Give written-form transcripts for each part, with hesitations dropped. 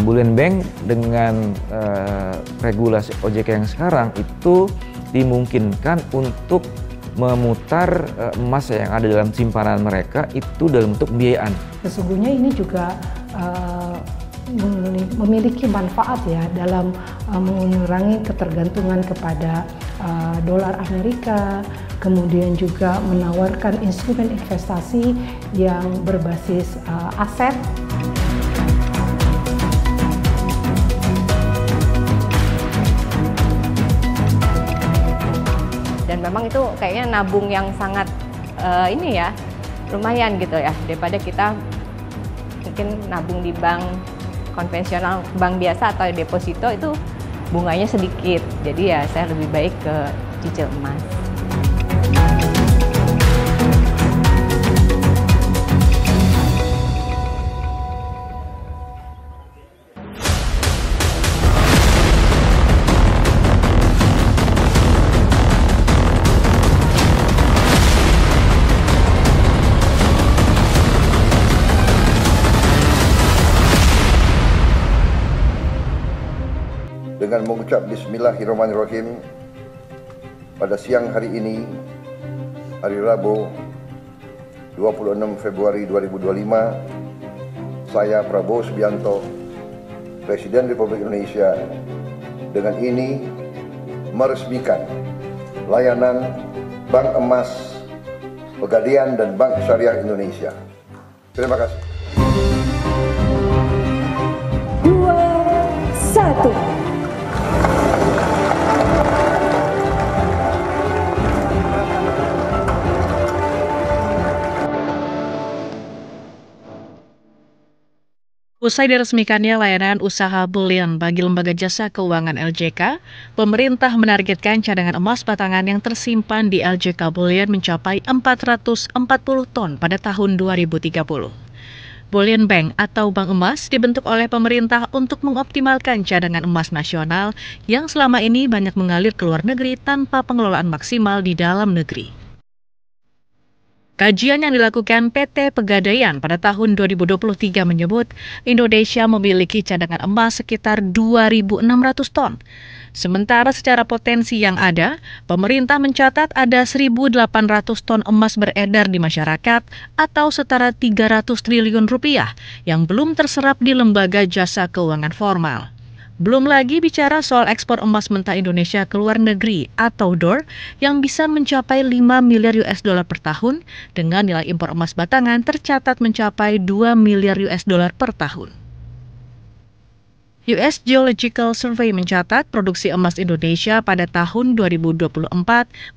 Bullion Bank dengan regulasi OJK yang sekarang itu dimungkinkan untuk memutar emas yang ada dalam simpanan mereka itu dalam bentuk pembiayaan. Sesungguhnya ini juga memiliki manfaat ya dalam mengurangi ketergantungan kepada dolar Amerika, kemudian juga menawarkan instrumen investasi yang berbasis aset. Dan memang itu kayaknya nabung yang sangat ini ya, lumayan gitu ya, daripada kita mungkin nabung di bank konvensional, bank biasa atau deposito itu bunganya sedikit. Jadi ya saya lebih baik ke cicil emas. Dengan mengucap Bismillahirrahmanirrahim, pada siang hari ini, hari Rabu 26 Februari 2025, saya Prabowo Subianto, Presiden Republik Indonesia, dengan ini meresmikan layanan Bank Emas, Pegadaian dan Bank Syariah Indonesia. Terima kasih. 2, 1. Usai diresmikannya layanan usaha Bullion bagi lembaga jasa keuangan LJK, pemerintah menargetkan cadangan emas batangan yang tersimpan di LJK Bullion mencapai 440 ton pada tahun 2030. Bullion Bank atau Bank Emas dibentuk oleh pemerintah untuk mengoptimalkan cadangan emas nasional yang selama ini banyak mengalir ke luar negeri tanpa pengelolaan maksimal di dalam negeri. Kajian yang dilakukan PT Pegadaian pada tahun 2023 menyebut Indonesia memiliki cadangan emas sekitar 2.600 ton. Sementara secara potensi yang ada, pemerintah mencatat ada 1.800 ton emas beredar di masyarakat atau setara 300 triliun rupiah yang belum terserap di lembaga jasa keuangan formal. Belum lagi bicara soal ekspor emas mentah Indonesia ke luar negeri atau DOR yang bisa mencapai 5 miliar US dollar per tahun dengan nilai impor emas batangan tercatat mencapai 2 miliar US dollar per tahun. US Geological Survey mencatat produksi emas Indonesia pada tahun 2024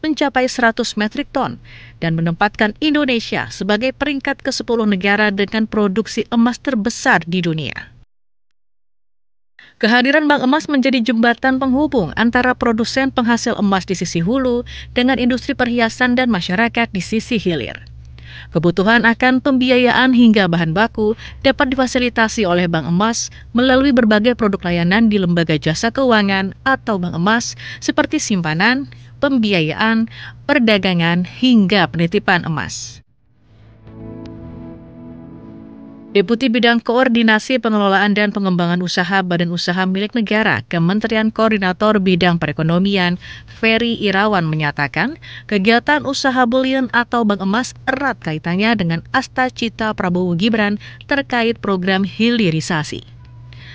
mencapai 100 metrik ton dan menempatkan Indonesia sebagai peringkat ke-10 negara dengan produksi emas terbesar di dunia. Kehadiran Bank Emas menjadi jembatan penghubung antara produsen penghasil emas di sisi hulu dengan industri perhiasan dan masyarakat di sisi hilir. Kebutuhan akan pembiayaan hingga bahan baku dapat difasilitasi oleh Bank Emas melalui berbagai produk layanan di lembaga jasa keuangan atau Bank Emas seperti simpanan, pembiayaan, perdagangan, hingga penitipan emas. Deputi Bidang Koordinasi Pengelolaan dan Pengembangan Usaha Badan Usaha Milik Negara Kementerian Koordinator Bidang Perekonomian Ferry Irawan menyatakan kegiatan usaha Bullion atau Bank Emas erat kaitannya dengan Asta-cita Prabowo Gibran terkait program hilirisasi.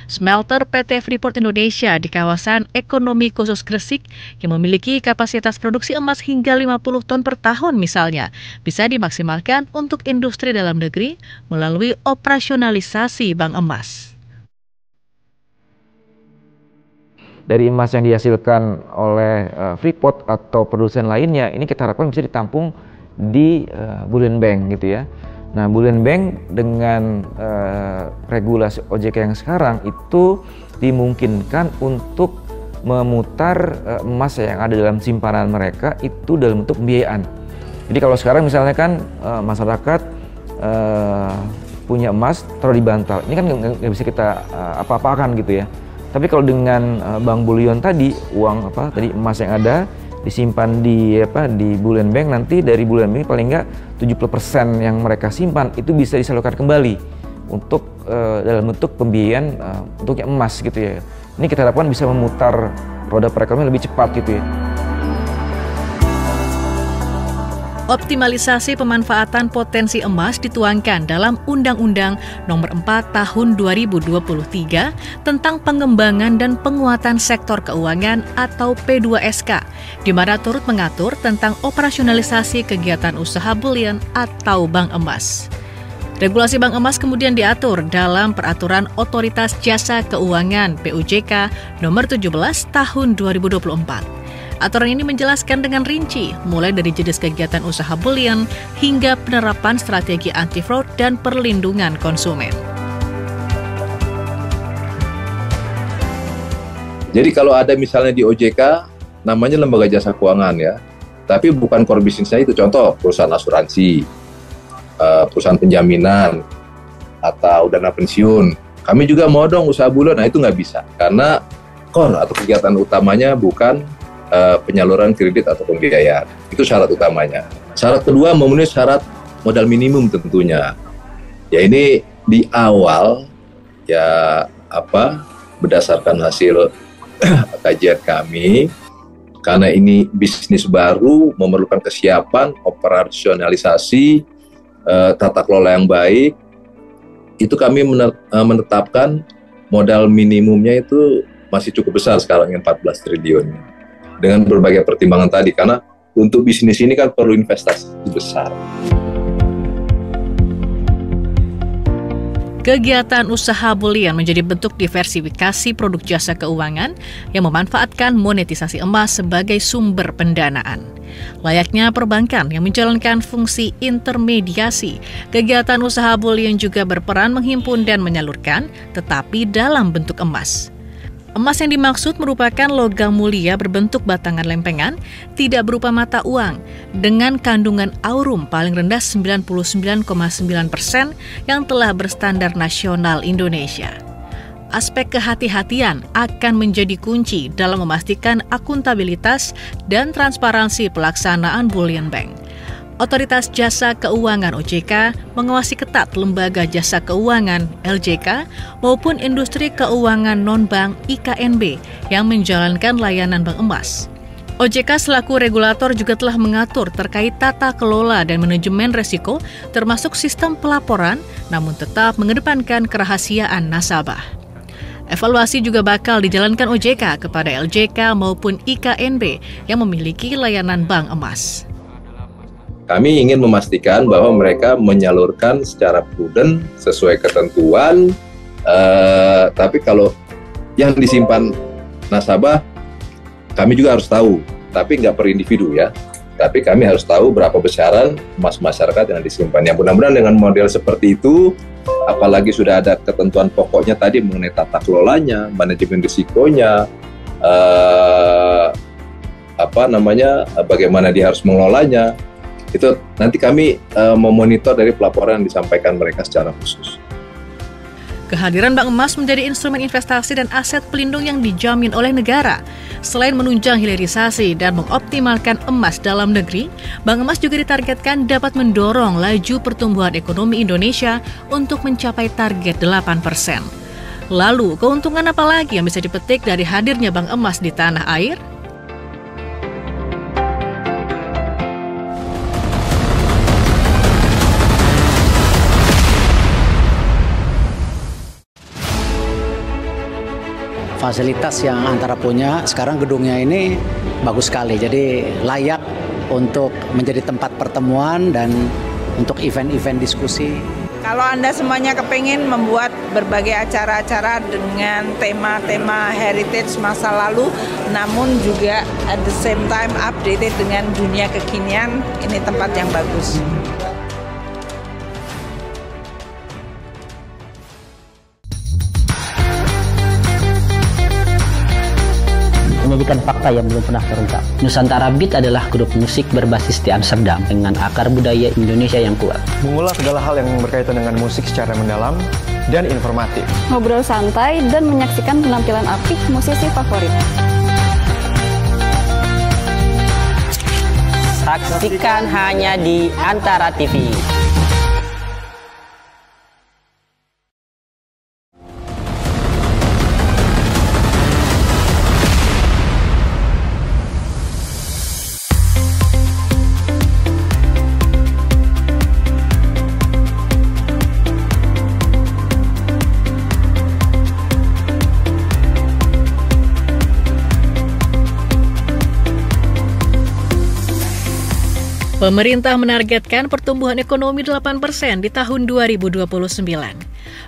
Smelter PT Freeport Indonesia di kawasan ekonomi khusus Gresik yang memiliki kapasitas produksi emas hingga 50 ton per tahun misalnya, bisa dimaksimalkan untuk industri dalam negeri melalui operasionalisasi bank emas. Dari emas yang dihasilkan oleh Freeport atau produsen lainnya, ini kita harapkan bisa ditampung di Bullion Bank gitu ya. Nah, Bullion Bank dengan regulasi OJK yang sekarang itu dimungkinkan untuk memutar emas yang ada dalam simpanan mereka itu dalam bentuk pembiayaan. Jadi kalau sekarang misalnya kan masyarakat punya emas taruh di bantal, ini kan nggak bisa kita apa-apakan gitu ya. Tapi kalau dengan Bank Bullion tadi, uang emas yang ada disimpan di Bullion Bank, nanti dari Bullion Bank paling nggak 70% yang mereka simpan itu bisa disalurkan kembali untuk dalam bentuk pembiayaan bentuknya emas gitu ya. Ini kita harapkan bisa memutar roda perekonomian lebih cepat gitu ya. Optimalisasi pemanfaatan potensi emas dituangkan dalam Undang-Undang Nomor 4 Tahun 2023 tentang pengembangan dan penguatan sektor keuangan atau P2SK, di mana turut mengatur tentang operasionalisasi kegiatan usaha bullion atau bank emas. Regulasi bank emas kemudian diatur dalam Peraturan Otoritas Jasa Keuangan (POJK) Nomor 17 Tahun 2024. Aturan ini menjelaskan dengan rinci, mulai dari jenis kegiatan usaha bullion hingga penerapan strategi anti-fraud dan perlindungan konsumen. Jadi kalau ada misalnya di OJK, namanya lembaga jasa keuangan ya, tapi bukan core bisnisnya itu, contoh perusahaan asuransi, perusahaan penjaminan, atau dana pensiun. Kami juga mau dong usaha bullion, nah itu nggak bisa, karena core atau kegiatan utamanya bukan penyaluran kredit atau pembiayaan. Itu syarat utamanya. Syarat kedua memenuhi syarat modal minimum tentunya. Ya ini di awal ya berdasarkan hasil kajian kami, karena ini bisnis baru memerlukan kesiapan, operasionalisasi, tata kelola yang baik, itu kami menetapkan modal minimumnya itu masih cukup besar sekarang, 14 triliun. Dengan berbagai pertimbangan tadi, karena untuk bisnis ini kan perlu investasi besar. Kegiatan usaha bullion menjadi bentuk diversifikasi produk jasa keuangan yang memanfaatkan monetisasi emas sebagai sumber pendanaan. Layaknya perbankan yang menjalankan fungsi intermediasi, kegiatan usaha bullion juga berperan menghimpun dan menyalurkan, tetapi dalam bentuk emas. Emas yang dimaksud merupakan logam mulia berbentuk batangan lempengan, tidak berupa mata uang, dengan kandungan aurum paling rendah 99,9% yang telah berstandar nasional Indonesia. Aspek kehati-hatian akan menjadi kunci dalam memastikan akuntabilitas dan transparansi pelaksanaan bullion bank. Otoritas Jasa Keuangan (OJK) mengawasi ketat lembaga jasa keuangan (LJK) maupun industri keuangan non-bank (IKNB) yang menjalankan layanan bank emas. OJK selaku regulator juga telah mengatur terkait tata kelola dan manajemen risiko, termasuk sistem pelaporan, namun tetap mengedepankan kerahasiaan nasabah. Evaluasi juga bakal dijalankan OJK kepada LJK maupun IKNB yang memiliki layanan bank emas. Kami ingin memastikan bahwa mereka menyalurkan secara prudent sesuai ketentuan, tapi kalau yang disimpan nasabah, kami juga harus tahu, tapi nggak per individu ya. Tapi kami harus tahu berapa besaran emas masyarakat yang disimpan. Yang mudah-mudahan dengan model seperti itu, apalagi sudah ada ketentuan pokoknya tadi mengenai tata kelolanya, manajemen risikonya, bagaimana dia harus mengelolanya. Itu nanti kami memonitor dari pelaporan yang disampaikan mereka secara khusus. Kehadiran bank emas menjadi instrumen investasi dan aset pelindung yang dijamin oleh negara. Selain menunjang hilirisasi dan mengoptimalkan emas dalam negeri, bank emas juga ditargetkan dapat mendorong laju pertumbuhan ekonomi Indonesia untuk mencapai target 8%. Lalu, keuntungan apa lagi yang bisa dipetik dari hadirnya bank emas di tanah air? Fasilitas yang Antara punya, sekarang gedungnya ini bagus sekali, jadi layak untuk menjadi tempat pertemuan dan untuk event-event diskusi. Kalau Anda semuanya kepingin membuat berbagai acara-acara dengan tema-tema heritage masa lalu, namun juga at the same time updated dengan dunia kekinian, ini tempat yang bagus. Menyajikan fakta yang belum pernah terungkap. Nusantara Beat adalah grup musik berbasis di Amsterdam dengan akar budaya Indonesia yang kuat. Mengulas segala hal yang berkaitan dengan musik secara mendalam dan informatif. Ngobrol santai dan menyaksikan penampilan apik musisi favorit. Saksikan hanya di Antara TV. Pemerintah menargetkan pertumbuhan ekonomi 8% di tahun 2029.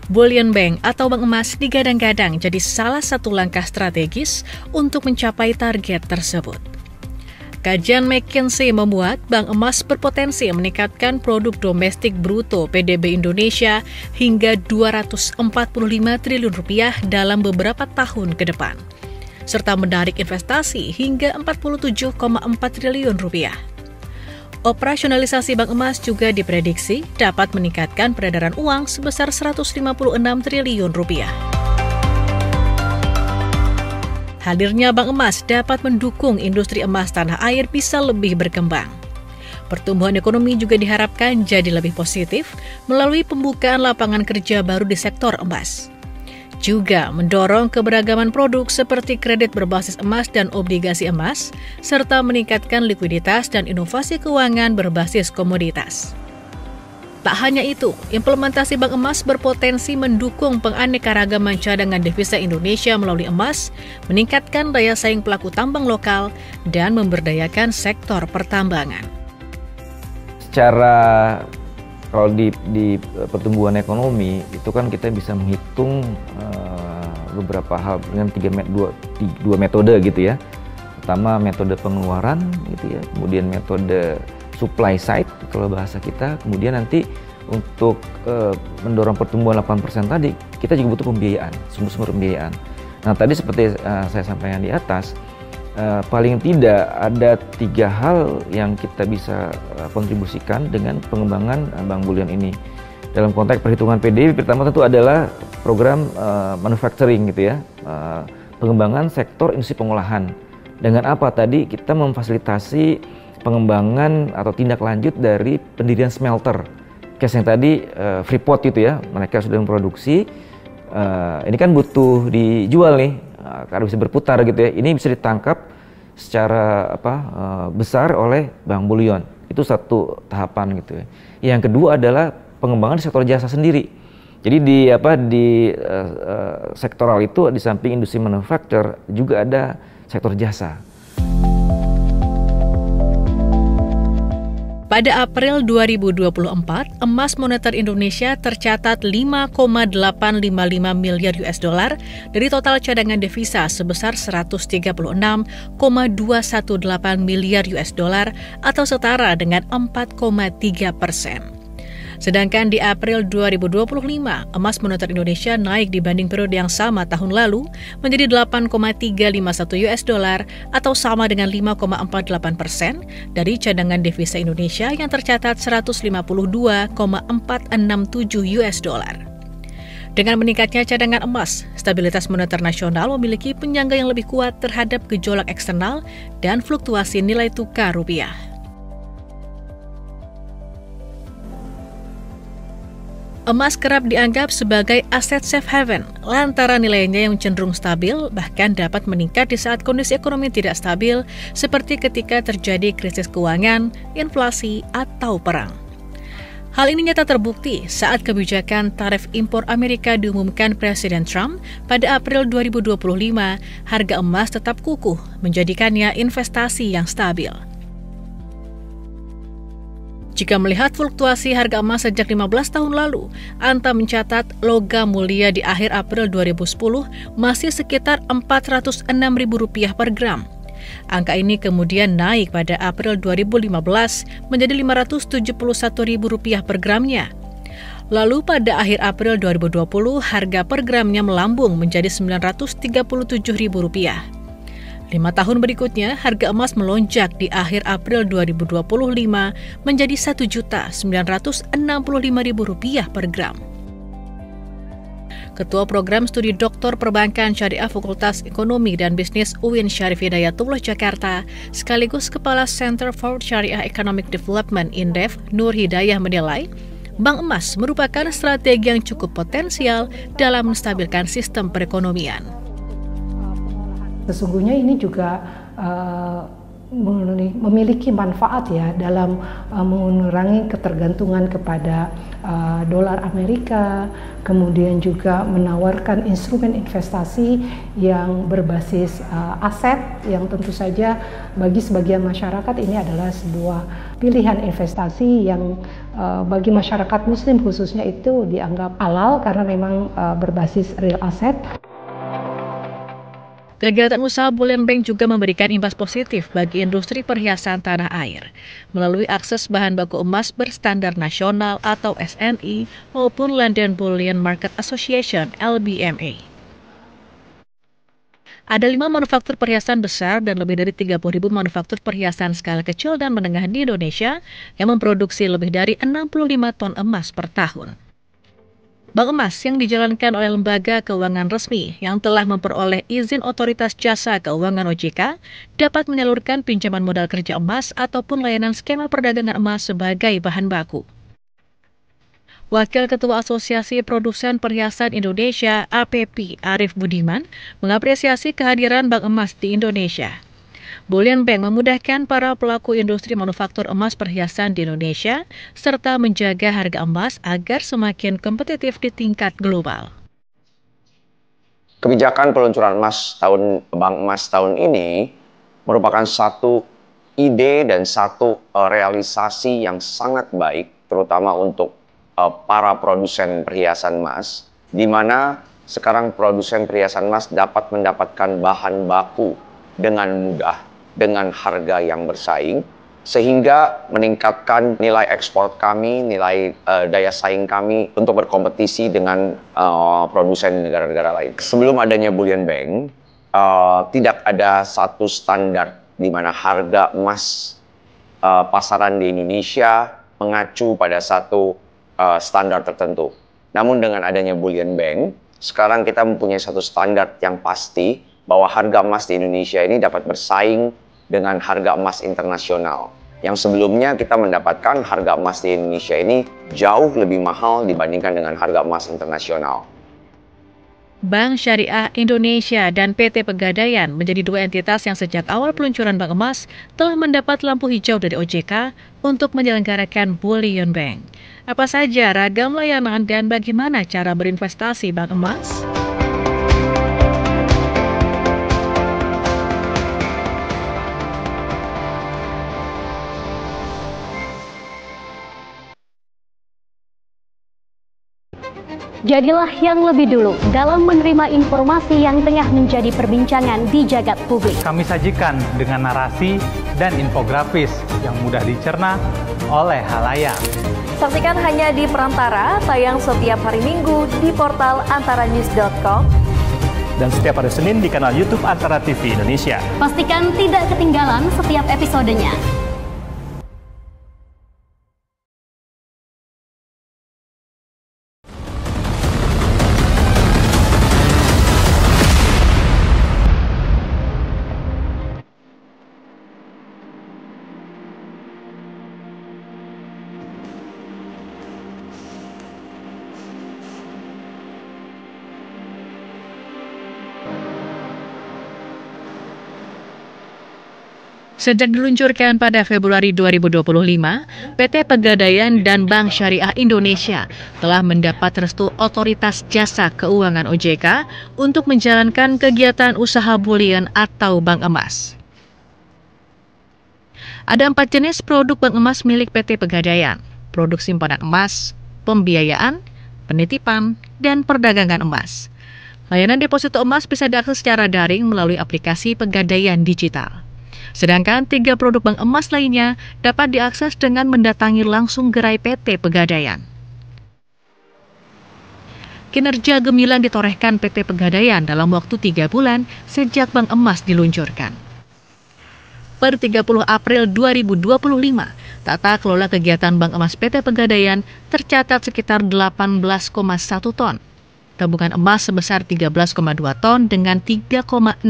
Bullion Bank atau Bank Emas digadang-gadang jadi salah satu langkah strategis untuk mencapai target tersebut. Kajian McKinsey membuat Bank Emas berpotensi meningkatkan produk domestik bruto PDB Indonesia hingga 245 triliun rupiah dalam beberapa tahun ke depan, serta menarik investasi hingga 47,4 triliun rupiah. Operasionalisasi Bank Emas juga diprediksi dapat meningkatkan peredaran uang sebesar 156 triliun rupiah. Hadirnya Bank Emas dapat mendukung industri emas tanah air bisa lebih berkembang. Pertumbuhan ekonomi juga diharapkan jadi lebih positif melalui pembukaan lapangan kerja baru di sektor emas. Juga mendorong keberagaman produk seperti kredit berbasis emas dan obligasi emas, serta meningkatkan likuiditas dan inovasi keuangan berbasis komoditas. Tak hanya itu, implementasi Bank Emas berpotensi mendukung penganekaragaman cadangan devisa Indonesia melalui emas, meningkatkan daya saing pelaku tambang lokal, dan memberdayakan sektor pertambangan. Secara kalau di pertumbuhan ekonomi itu kan kita bisa menghitung beberapa hal dengan dua metode gitu ya. Pertama metode pengeluaran gitu ya, kemudian metode supply side kalau bahasa kita, kemudian nanti untuk mendorong pertumbuhan 8% tadi kita juga butuh pembiayaan, sumber-sumber pembiayaan. Nah tadi seperti saya sampaikan di atas, paling tidak ada 3 hal yang kita bisa kontribusikan dengan pengembangan Bank Bullion ini. Dalam konteks perhitungan PDB, pertama tentu adalah program manufacturing gitu ya, pengembangan sektor industri pengolahan. Dengan apa tadi? Kita memfasilitasi pengembangan atau tindak lanjut dari pendirian smelter. Case yang tadi Freeport gitu ya, mereka sudah memproduksi, ini kan butuh dijual nih, karena bisa berputar gitu ya. Ini bisa ditangkap secara besar oleh Bank Bullion. Itu satu tahapan gitu ya. Yang kedua adalah pengembangan di sektor jasa sendiri. Jadi di sektoral itu di samping industri manufaktur juga ada sektor jasa. Pada April 2024, emas moneter Indonesia tercatat 5,855 miliar US dollar dari total cadangan devisa sebesar 136,218 miliar US dollar atau setara dengan 4,3%. Sedangkan di April 2025, emas moneter Indonesia naik dibanding periode yang sama tahun lalu menjadi 8,351 US dollar atau sama dengan 5,48% dari cadangan devisa Indonesia yang tercatat 152,467 US dollar. Dengan meningkatnya cadangan emas, stabilitas moneter nasional memiliki penyangga yang lebih kuat terhadap gejolak eksternal dan fluktuasi nilai tukar rupiah. Emas kerap dianggap sebagai aset safe haven lantaran nilainya yang cenderung stabil, bahkan dapat meningkat di saat kondisi ekonomi tidak stabil seperti ketika terjadi krisis keuangan, inflasi, atau perang. Hal ini nyata terbukti saat kebijakan tarif impor Amerika diumumkan Presiden Trump pada April 2025, harga emas tetap kukuh menjadikannya investasi yang stabil. Jika melihat fluktuasi harga emas sejak 15 tahun lalu, Anta mencatat logam mulia di akhir April 2010 masih sekitar Rp406.000 per gram. Angka ini kemudian naik pada April 2015 menjadi Rp571.000 per gramnya. Lalu pada akhir April 2020, harga per gramnya melambung menjadi Rp937.000. 5 tahun berikutnya, harga emas melonjak di akhir April 2025 menjadi Rp1.965.000 per gram. Ketua Program Studi Doktor Perbankan Syariah Fakultas Ekonomi dan Bisnis UIN Syarif Hidayatullah Jakarta, sekaligus Kepala Center for Syariah Economic Development INDEF, Nur Hidayah menilai, Bank Emas merupakan strategi yang cukup potensial dalam menstabilkan sistem perekonomian. Sesungguhnya ini juga memiliki manfaat ya dalam mengurangi ketergantungan kepada dolar Amerika, kemudian juga menawarkan instrumen investasi yang berbasis aset yang tentu saja bagi sebagian masyarakat ini adalah sebuah pilihan investasi yang bagi masyarakat muslim khususnya itu dianggap halal karena memang berbasis real asset. Kegiatan usaha Bullion Bank juga memberikan imbas positif bagi industri perhiasan tanah air melalui akses bahan baku emas berstandar nasional atau SNI maupun London Bullion Market Association (LBMA). Ada 5 manufaktur perhiasan besar dan lebih dari 30.000 manufaktur perhiasan skala kecil dan menengah di Indonesia yang memproduksi lebih dari 65 ton emas per tahun. Bank emas yang dijalankan oleh lembaga keuangan resmi yang telah memperoleh izin Otoritas Jasa Keuangan OJK dapat menyalurkan pinjaman modal kerja emas ataupun layanan skema perdagangan emas sebagai bahan baku. Wakil Ketua Asosiasi Produsen Perhiasan Indonesia (APPI) Arief Budiman mengapresiasi kehadiran Bank Emas di Indonesia. Bullion Bank memudahkan para pelaku industri manufaktur emas perhiasan di Indonesia serta menjaga harga emas agar semakin kompetitif di tingkat global. Kebijakan peluncuran Bank Emas tahun ini merupakan satu ide dan satu realisasi yang sangat baik, terutama untuk para produsen perhiasan emas, di mana sekarang produsen perhiasan emas dapat mendapatkan bahan baku dengan mudah, dengan harga yang bersaing, sehingga meningkatkan nilai ekspor kami, nilai daya saing kami untuk berkompetisi dengan produsen negara-negara lain. Sebelum adanya Bullion Bank, tidak ada satu standar di mana harga emas pasaran di Indonesia mengacu pada satu standar tertentu. Namun dengan adanya Bullion Bank, sekarang kita mempunyai satu standar yang pasti bahwa harga emas di Indonesia ini dapat bersaing dengan harga emas internasional. Yang sebelumnya kita mendapatkan harga emas di Indonesia ini jauh lebih mahal dibandingkan dengan harga emas internasional. Bank Syariah Indonesia dan PT Pegadaian menjadi 2 entitas yang sejak awal peluncuran Bank Emas telah mendapat lampu hijau dari OJK untuk menyelenggarakan Bullion Bank. Apa saja ragam layanan dan bagaimana cara berinvestasi Bank Emas? Jadilah yang lebih dulu dalam menerima informasi yang tengah menjadi perbincangan di jagat publik. Kami sajikan dengan narasi dan infografis yang mudah dicerna oleh halayak. Saksikan hanya di Perantara, tayang setiap hari Minggu di portal antaranews.com. Dan setiap hari Senin di kanal YouTube Antara TV Indonesia. Pastikan tidak ketinggalan setiap episodenya. Sejak diluncurkan pada Februari 2025, PT Pegadaian dan Bank Syariah Indonesia telah mendapat restu Otoritas Jasa Keuangan OJK untuk menjalankan kegiatan usaha bullion atau bank emas. Ada 4 jenis produk bank emas milik PT Pegadaian: produk simpanan emas, pembiayaan, penitipan, dan perdagangan emas. Layanan deposito emas bisa diakses secara daring melalui aplikasi Pegadaian Digital. Sedangkan 3 produk bank emas lainnya dapat diakses dengan mendatangi langsung gerai PT Pegadaian. Kinerja gemilang ditorehkan PT Pegadaian dalam waktu 3 bulan sejak bank emas diluncurkan. Per 30 April 2025, tata kelola kegiatan bank emas PT Pegadaian tercatat sekitar 18,1 ton. Tabungan emas sebesar 13,2 ton dengan 3,64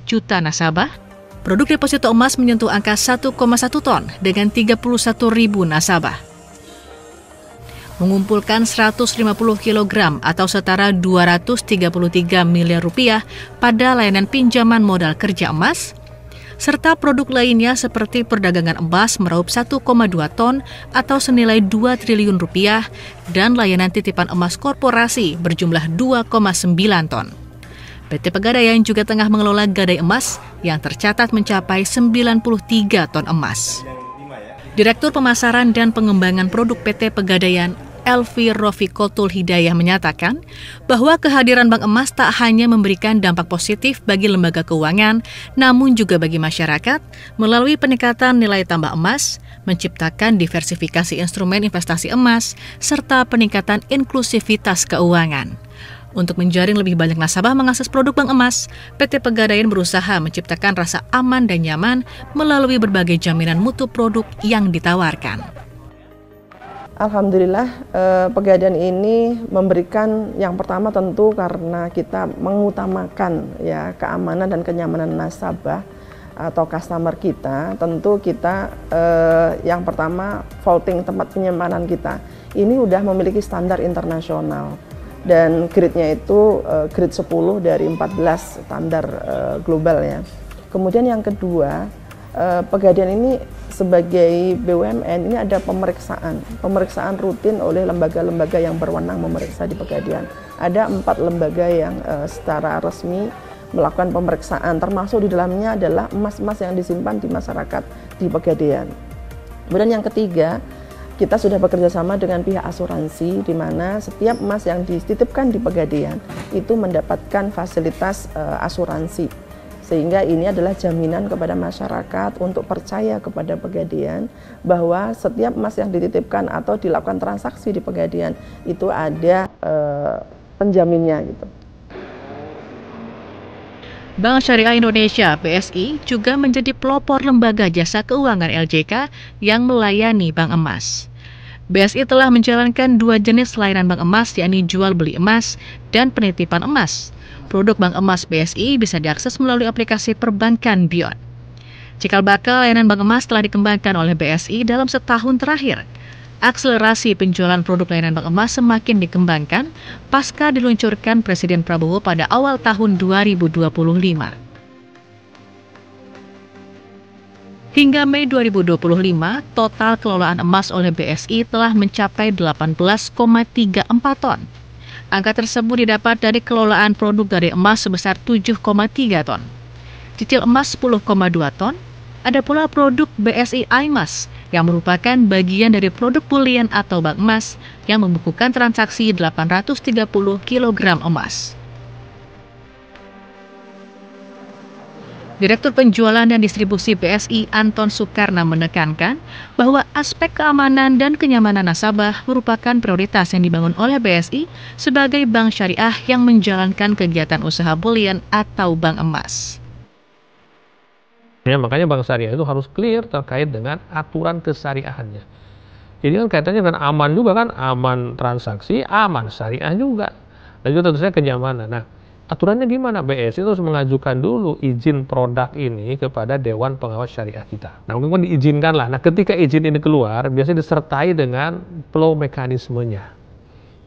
juta nasabah. Produk deposito emas menyentuh angka 1,1 ton dengan 31.000 nasabah. Mengumpulkan 150 kg atau setara 233 miliar rupiah pada layanan pinjaman modal kerja emas, serta produk lainnya seperti perdagangan emas meraup 1,2 ton atau senilai 2 triliun rupiah dan layanan titipan emas korporasi berjumlah 2,9 ton. PT Pegadaian juga tengah mengelola gadai emas yang tercatat mencapai 93 ton emas. Direktur Pemasaran dan Pengembangan Produk PT Pegadaian, Elvi Rofiqotul Hidayah menyatakan bahwa kehadiran Bank Emas tak hanya memberikan dampak positif bagi lembaga keuangan, namun juga bagi masyarakat melalui peningkatan nilai tambah emas, menciptakan diversifikasi instrumen investasi emas, serta peningkatan inklusivitas keuangan. Untuk menjaring lebih banyak nasabah mengakses produk Bank Emas, PT Pegadaian berusaha menciptakan rasa aman dan nyaman melalui berbagai jaminan mutu produk yang ditawarkan. Alhamdulillah Pegadaian ini memberikan yang pertama tentu karena kita mengutamakan ya keamanan dan kenyamanan nasabah atau customer kita. Tentu kita yang pertama vaulting tempat penyimpanan kita ini udah memiliki standar internasional dan grade-nya itu grade 10 dari 14 standar global ya. Kemudian yang kedua, Pegadaian ini sebagai BUMN ini ada pemeriksaan rutin oleh lembaga-lembaga yang berwenang memeriksa di Pegadaian. Ada 4 lembaga yang secara resmi melakukan pemeriksaan, termasuk di dalamnya adalah emas-emas yang disimpan di masyarakat di Pegadaian. Kemudian yang ketiga, kita sudah bekerja sama dengan pihak asuransi, di mana setiap emas yang dititipkan di Pegadaian itu mendapatkan fasilitas asuransi. Sehingga ini adalah jaminan kepada masyarakat untuk percaya kepada Pegadaian bahwa setiap emas yang dititipkan atau dilakukan transaksi di Pegadaian itu ada penjaminnya gitu. Bank Syariah Indonesia (BSI) juga menjadi pelopor lembaga jasa keuangan LJK yang melayani Bank Emas. BSI telah menjalankan 2 jenis layanan Bank Emas, yakni jual beli emas dan penitipan emas. Produk Bank Emas BSI bisa diakses melalui aplikasi perbankan Beyond. Cikal bakal layanan Bank Emas telah dikembangkan oleh BSI dalam setahun terakhir. Akselerasi penjualan produk layanan Bank Emas semakin dikembangkan pasca diluncurkan Presiden Prabowo pada awal tahun 2025. Hingga Mei 2025, total kelolaan emas oleh BSI telah mencapai 18,34 ton. Angka tersebut didapat dari kelolaan produk dari emas sebesar 7,3 ton. Cicil emas 10,2 ton. Ada pula produk BSI iMas yang merupakan bagian dari produk bulian atau bank emas yang membukukan transaksi 830 kg emas. Direktur Penjualan dan Distribusi BSI Anton Soekarna menekankan bahwa aspek keamanan dan kenyamanan nasabah merupakan prioritas yang dibangun oleh BSI sebagai bank syariah yang menjalankan kegiatan usaha bulian atau bank emas. Ya, makanya bank syariah itu harus clear terkait dengan aturan kesyariahannya. Jadi kan kaitannya dengan aman juga kan, aman transaksi, aman syariah juga. Dan juga tentu saja kenyamanan. Nah, aturannya gimana? BSI itu harus mengajukan dulu izin produk ini kepada Dewan Pengawas Syariah kita. Nah, mungkin diizinkan lah. Nah, ketika izin ini keluar, biasanya disertai dengan flow mekanismenya.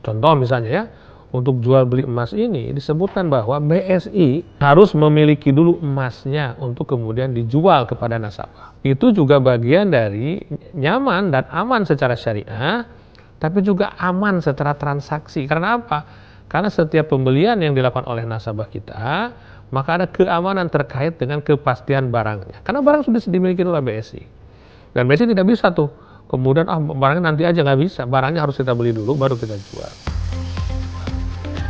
Contoh misalnya ya, untuk jual beli emas ini disebutkan bahwa BSI harus memiliki dulu emasnya untuk kemudian dijual kepada nasabah. Itu juga bagian dari nyaman dan aman secara syariah, tapi juga aman secara transaksi. Karena apa? Karena setiap pembelian yang dilakukan oleh nasabah kita, maka ada keamanan terkait dengan kepastian barangnya. Karena barang sudah dimiliki oleh BSI. Dan BSI tidak bisa tuh, kemudian barangnya nanti aja, nggak bisa. Barangnya harus kita beli dulu, baru kita jual.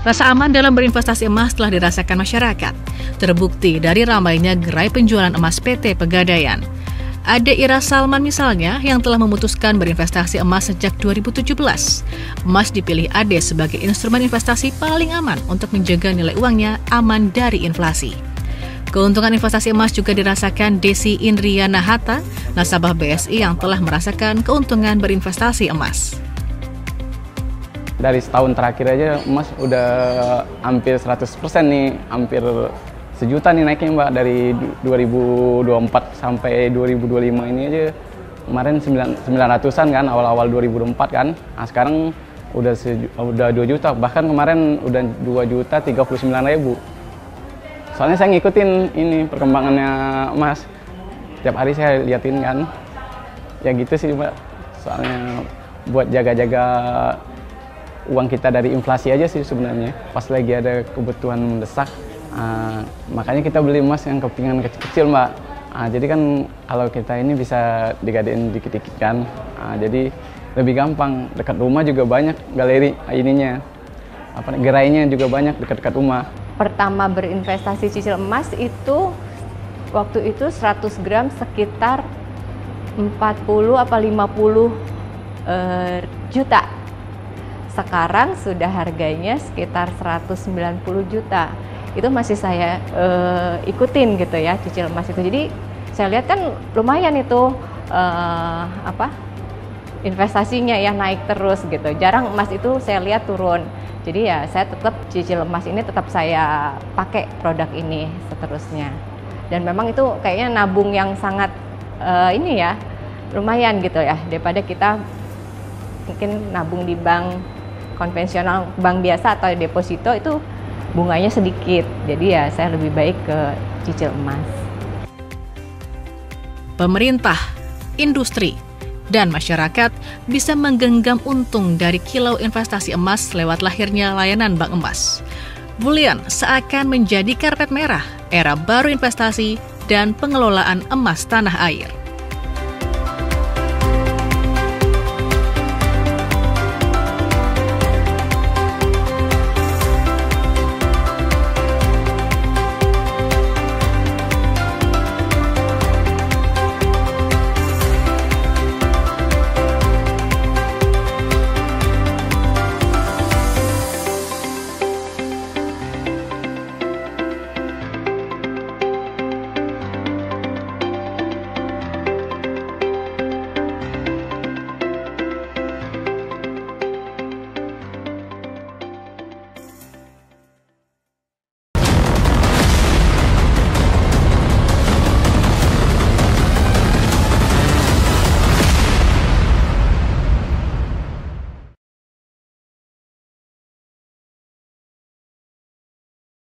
Rasa aman dalam berinvestasi emas telah dirasakan masyarakat. Terbukti dari ramainya gerai penjualan emas PT Pegadaian. Ada Ira Salman misalnya yang telah memutuskan berinvestasi emas sejak 2017. Emas dipilih Ade sebagai instrumen investasi paling aman untuk menjaga nilai uangnya aman dari inflasi. Keuntungan investasi emas juga dirasakan Desi Indriana Hatta, nasabah BSI yang telah merasakan keuntungan berinvestasi emas. Dari setahun terakhir aja emas udah hampir 100% nih, hampir 1 juta nih naiknya Mbak, dari 2024 sampai 2025 ini aja. Kemarin 900-an kan, awal-awal 2024 kan. Nah, sekarang udah 2 juta, bahkan kemarin udah 2.039.000. Soalnya saya ngikutin ini perkembangannya emas. Setiap hari saya liatin kan. Ya gitu sih Mbak. Soalnya buat jaga-jaga uang kita dari inflasi aja sih sebenarnya. Pas lagi ada kebutuhan mendesak, makanya kita beli emas yang kepingan kecil-kecil Mbak. Jadi kan kalau kita ini bisa digadein dikit-dikit kan. Jadi lebih gampang. Dekat rumah juga banyak galeri ininya. Gerainya juga banyak dekat-dekat rumah. Pertama berinvestasi cicil emas itu waktu itu 100 gram sekitar 40 apa 50 juta. Sekarang sudah harganya sekitar 190 juta. Itu masih saya ikutin gitu ya cicil emas itu. Jadi saya lihat kan lumayan itu investasinya ya naik terus gitu. Jarang emas itu saya lihat turun. Jadi ya saya tetap cicil emas ini tetap saya pakai produk ini seterusnya. Dan memang itu kayaknya nabung yang sangat ini ya lumayan gitu ya daripada kita mungkin nabung di bank konvensional, bank biasa atau deposito itu bunganya sedikit. Jadi ya saya lebih baik ke cicil emas. Pemerintah, industri, dan masyarakat bisa menggenggam untung dari kilau investasi emas lewat lahirnya layanan Bank Emas. Bullion seakan menjadi karpet merah era baru investasi dan pengelolaan emas tanah air.